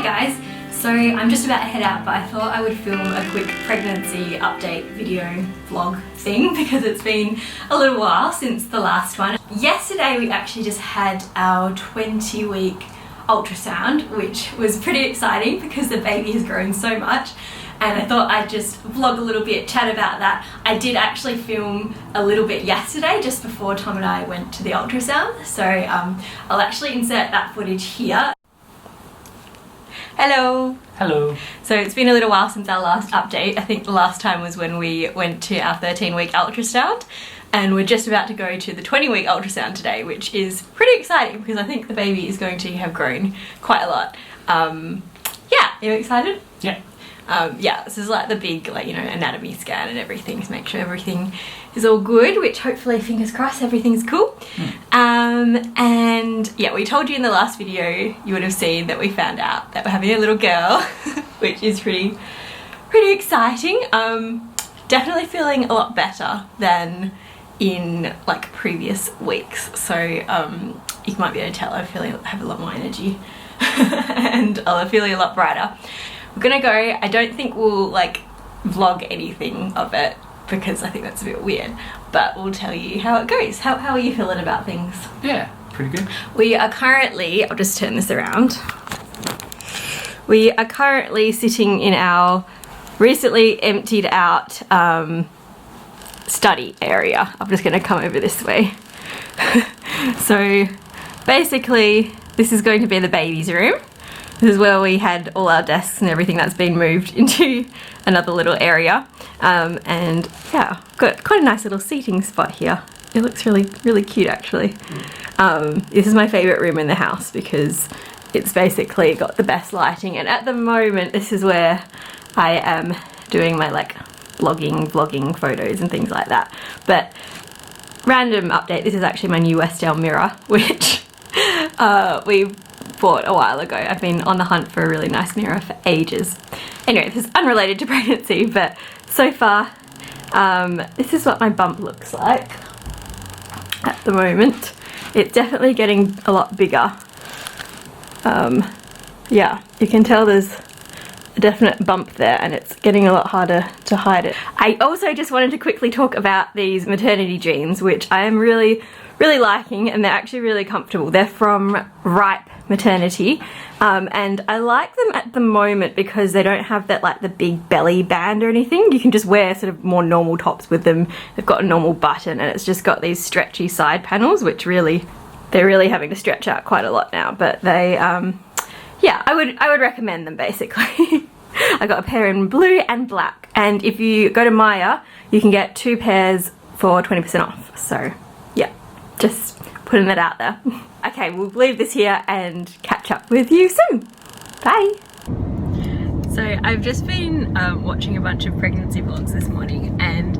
Hi guys, so I'm just about to head out, but I thought I would film a quick pregnancy update video vlog thing because it's been a little while since the last one. Yesterday we actually just had our 20-week ultrasound, which was pretty exciting because the baby has grown so much, and I thought I'd just vlog a little bit, chat about that. I did actually film a little bit yesterday just before Tom and I went to the ultrasound, so I'll actually insert that footage here. Hello! Hello! So it's been a little while since our last update. I think the last time was when we went to our 13-week ultrasound, and we're just about to go to the 20-week ultrasound today, which is pretty exciting because I think the baby is going to have grown quite a lot. Yeah, are you excited? Yeah. Yeah, this is like the big, anatomy scan and everything to make sure everything is all good, which hopefully, fingers crossed, everything's cool. And yeah, we told you in the last video, you would have seen that we found out that we're having a little girl, which is pretty exciting. Definitely feeling a lot better than in like previous weeks. So you might be able to tell I have a lot more energy and I'm feeling a lot brighter. We're gonna go, I don't think we'll like vlog anything of it because I think that's a bit weird, but we'll tell you how it goes. How are you feeling about things? Yeah, pretty good. We are currently, I'll just turn this around. We are currently sitting in our recently emptied out study area. I'm just gonna come over this way. So basically this is going to be the baby's room. This is where we had all our desks and everything that's been moved into another little area. And yeah, got quite a nice little seating spot here. It looks really cute actually. This is my favourite room in the house because it's basically got the best lighting, and at the moment this is where I am doing my like vlogging photos and things like that. But random update, this is actually my new Westdale mirror, which we bought a while ago. I've been on the hunt for a really nice mirror for ages. Anyway, this is unrelated to pregnancy, but so far this is what my bump looks like at the moment. It's definitely getting a lot bigger. Yeah, you can tell there's a definite bump there and it's getting a lot harder to hide it. I also just wanted to quickly talk about these maternity jeans, which I am really liking, and they're actually really comfortable. They're from Ripe Maternity, and I like them at the moment because they don't have that like the big belly band or anything. You can just wear sort of more normal tops with them. They've got a normal button and it's just got these stretchy side panels, which they're really having to stretch out quite a lot now, but they yeah, I would recommend them basically. I got a pair in blue and black, and if you go to Maya you can get 2 pairs for 20% off, so yeah, just putting that out there. Okay, we'll leave this here and catch up with you soon. Bye! So I've just been watching a bunch of pregnancy vlogs this morning, and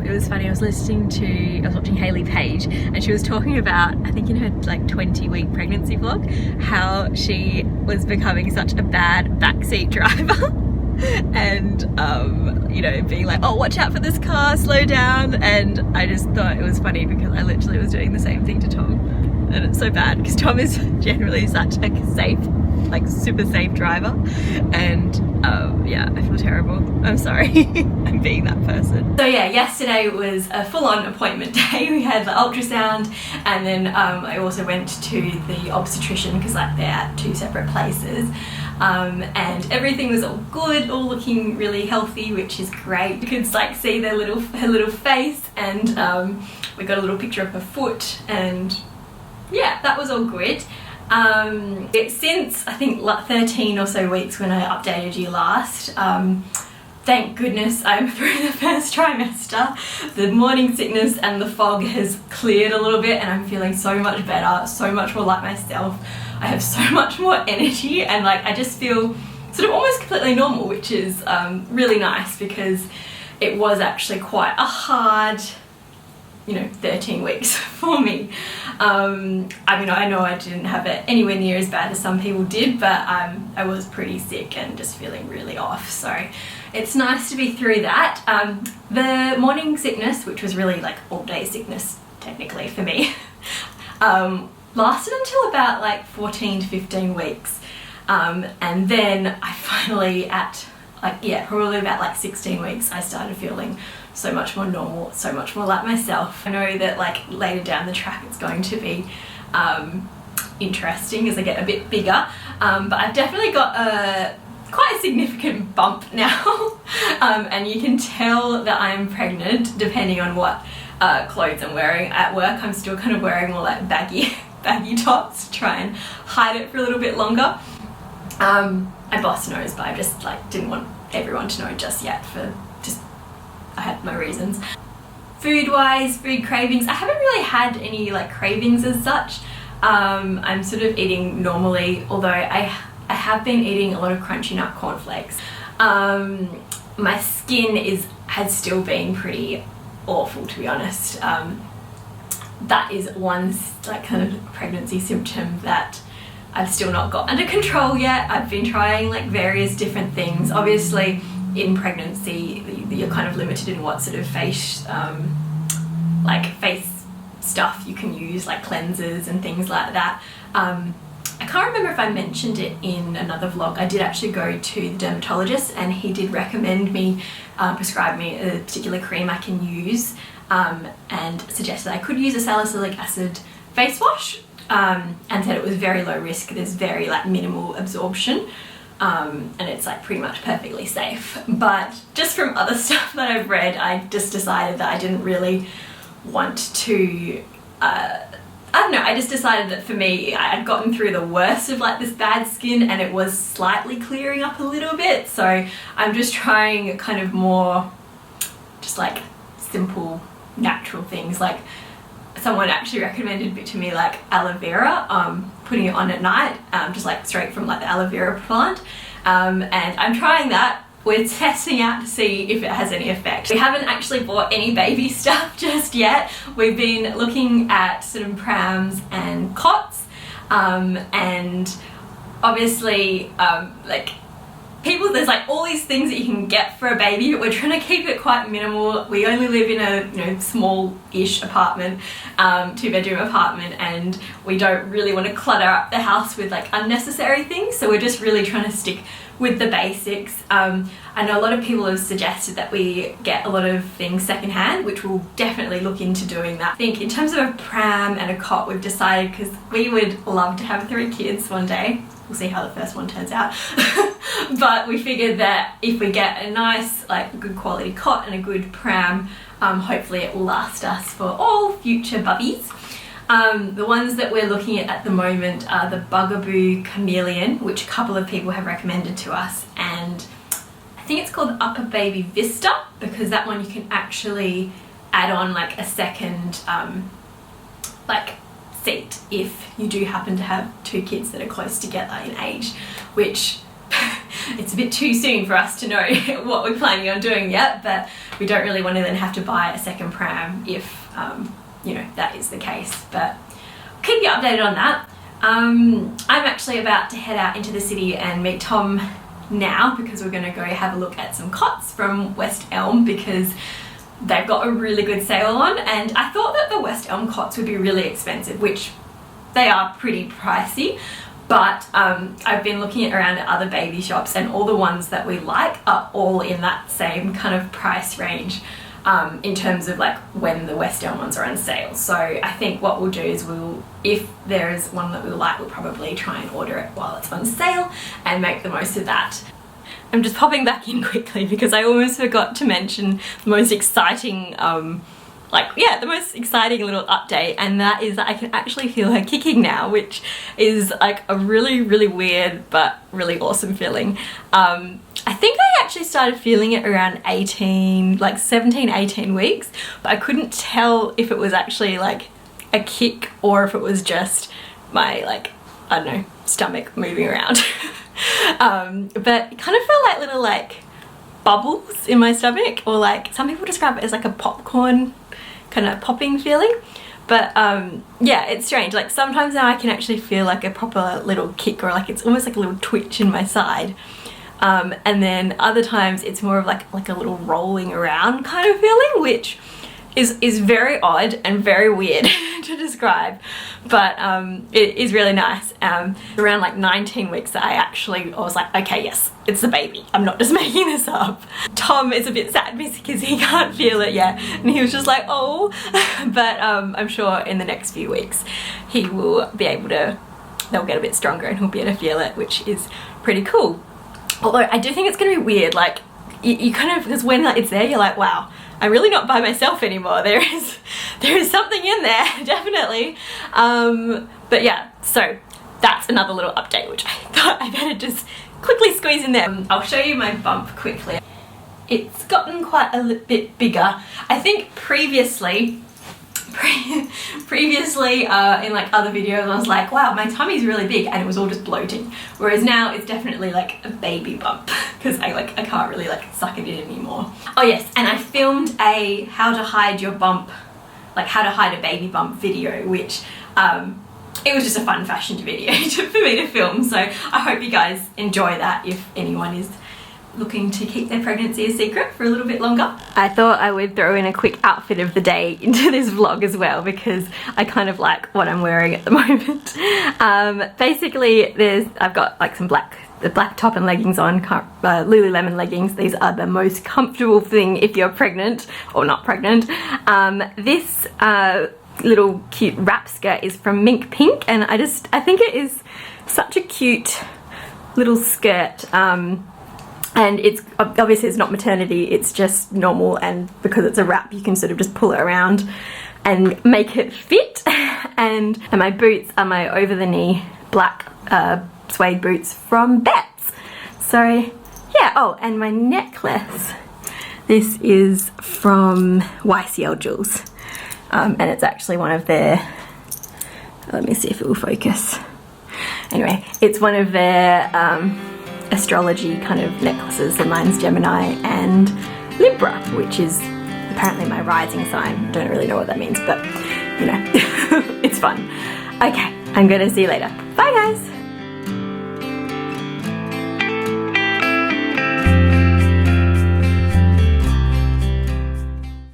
it was funny. I was watching Hayley Page, and she was talking about, I think in her like 20-week pregnancy vlog, how she was becoming such a bad backseat driver. And you know, being like, oh, watch out for this car, slow down. And I just thought it was funny because I literally was doing the same thing to Tom, and it's so bad because Tom is generally such a safe, like super safe driver, and yeah, I feel terrible. I'm sorry. I'm being that person. So yeah, yesterday was a full-on appointment day. We had the ultrasound, and then I also went to the obstetrician because like they're at 2 separate places. And everything was all good, all looking really healthy, which is great. You could like see her little face, and we got a little picture of her foot, and yeah, that was all good. Since I think 13 or so weeks when I updated you last, thank goodness I'm through the first trimester. The morning sickness and the fog has cleared a little bit, and I'm feeling so much better, so much more like myself. I have so much more energy, and like I just feel sort of almost completely normal, which is really nice because it was actually quite a hard, 13 weeks for me. I mean, I know I didn't have it anywhere near as bad as some people did, but I was pretty sick and just feeling really off, so it's nice to be through that. The morning sickness, which was really like all day sickness technically for me, lasted until about like 14 to 15 weeks. And then I finally at probably about like 16 weeks, I started feeling so much more normal, so much more like myself. I know that like later down the track it's going to be interesting as I get a bit bigger, but I've definitely got quite a significant bump now. And you can tell that I'm pregnant depending on what clothes I'm wearing. At work I'm still kind of wearing more like baggy tops to try and hide it for a little bit longer. My boss knows, but I just like didn't want everyone to know just yet, I had my reasons. Food-wise, food cravings, I haven't really had any like cravings as such. I'm sort of eating normally, although I have been eating a lot of crunchy nut cornflakes. My skin has still been pretty awful, to be honest. That is one like kind of pregnancy symptom that I've still not got under control yet. I've been trying like various different things. Obviously in pregnancy you're kind of limited in what sort of face stuff you can use, like cleansers and things like that. I can't remember if I mentioned it in another vlog. I did actually go to the dermatologist and he did recommend me, prescribe me a particular cream I can use, and suggested I could use a salicylic acid face wash, and said it was very low risk, there's very like minimal absorption, and it's like pretty much perfectly safe. But just from other stuff that I've read, I just decided that I didn't really want to, I don't know, I just decided that for me, I had gotten through the worst of like this bad skin and it was slightly clearing up a little bit. So I'm just trying kind of more just like simple natural things. Like someone actually recommended to me like aloe vera, putting it on at night, just like straight from like the aloe vera plant, and I'm trying that. We're testing out to see if it has any effect. We haven't actually bought any baby stuff just yet. We've been looking at sort of prams and cots, and obviously like there's like all these things that you can get for a baby, but we're trying to keep it quite minimal. We only live in a small-ish apartment, 2-bedroom apartment, and we don't really want to clutter up the house with like unnecessary things, so we're just really trying to stick with the basics. I know a lot of people have suggested that we get a lot of things secondhand, which we'll definitely look into doing that. I think in terms of a pram and a cot, we've decided, because we would love to have 3 kids one day. We'll see how the first one turns out. But we figured that if we get a nice, like good quality cot and a good pram, hopefully it will last us for all future bubbies. The ones that we're looking at the moment are the Bugaboo Chameleon, which a couple of people have recommended to us, and I think it's called Upper Baby Vista, because that one you can actually add on like a second like seat if you do happen to have 2 kids that are close together in age, which it's a bit too soon for us to know what we're planning on doing yet, but we don't really want to then have to buy a second pram if that is the case. But I'll keep you updated on that. I'm actually about to head out into the city and meet Tom now, because we're going to go have a look at some cots from West Elm, because they've got a really good sale on, and I thought that the West Elm cots would be really expensive, which they are pretty pricey, but I've been looking around at other baby shops and all the ones that we like are all in that same kind of price range, in terms of like when the West Elm ones are on sale. So I think what we'll do is if there is one that we like, we'll probably try and order it while it's on sale and make the most of that. I'm just popping back in quickly because I almost forgot to mention the most exciting, the most exciting little update, and that is that I can actually feel her kicking now, which is like a really, really weird but really awesome feeling. I think I actually started feeling it around 17, 18 weeks, but I couldn't tell if it was actually like a kick or if it was just my I don't know, stomach moving around. But it kind of felt like little bubbles in my stomach, or like some people describe it as like a popcorn kind of popping feeling. But yeah, it's strange. Like sometimes now I can actually feel like a proper little kick, or like it's almost like a little twitch in my side. And then other times it's more of like a little rolling around kind of feeling, which is very odd and very weird to describe, but it is really nice. Around like 19 weeks I was like, okay, yes, it's the baby, I'm not just making this up. Tom is a bit sad because he can't feel it yet, and he was just like, oh, but I'm sure in the next few weeks he will be able to, they'll get a bit stronger and he'll be able to feel it, which is pretty cool. Although I do think it's gonna be weird, like you kind of, because when it's there you're like, wow, I'm really not by myself anymore. There is something in there, definitely. But yeah, so that's another little update which I thought I better just quickly squeeze in there. I'll show you my bump quickly. It's gotten quite a bit bigger. I think previously in like other videos I was like, wow, my tummy's really big, and it was all just bloating, whereas now it's definitely like a baby bump because I can't really like suck it in anymore. Oh yes, and I filmed a how to hide your bump, like how to hide a baby bump video, which it was just a fun fashion video for me to film, so I hope you guys enjoy that if anyone is looking to keep their pregnancy a secret for a little bit longer. I thought I would throw in a quick outfit of the day into this vlog as well, because I kind of like what I'm wearing at the moment. Basically I've got like some the black top and leggings on, Lululemon leggings. These are the most comfortable thing if you're pregnant or not pregnant. This little cute wrap skirt is from Mink Pink, and I think it is such a cute little skirt. And it's obviously it's not maternity, it's just normal, and because it's a wrap you can sort of just pull it around and make it fit. and my boots are my over the knee black suede boots from Betts. So yeah, oh, and my necklace, this is from YCL Jewels, and it's actually one of their, let me see if it will focus. Anyway, it's one of their astrology kind of necklaces, and mine's Gemini and Libra, which is apparently my rising sign. Don't really know what that means, but you know, it's fun. Okay, I'm gonna see you later. Bye guys!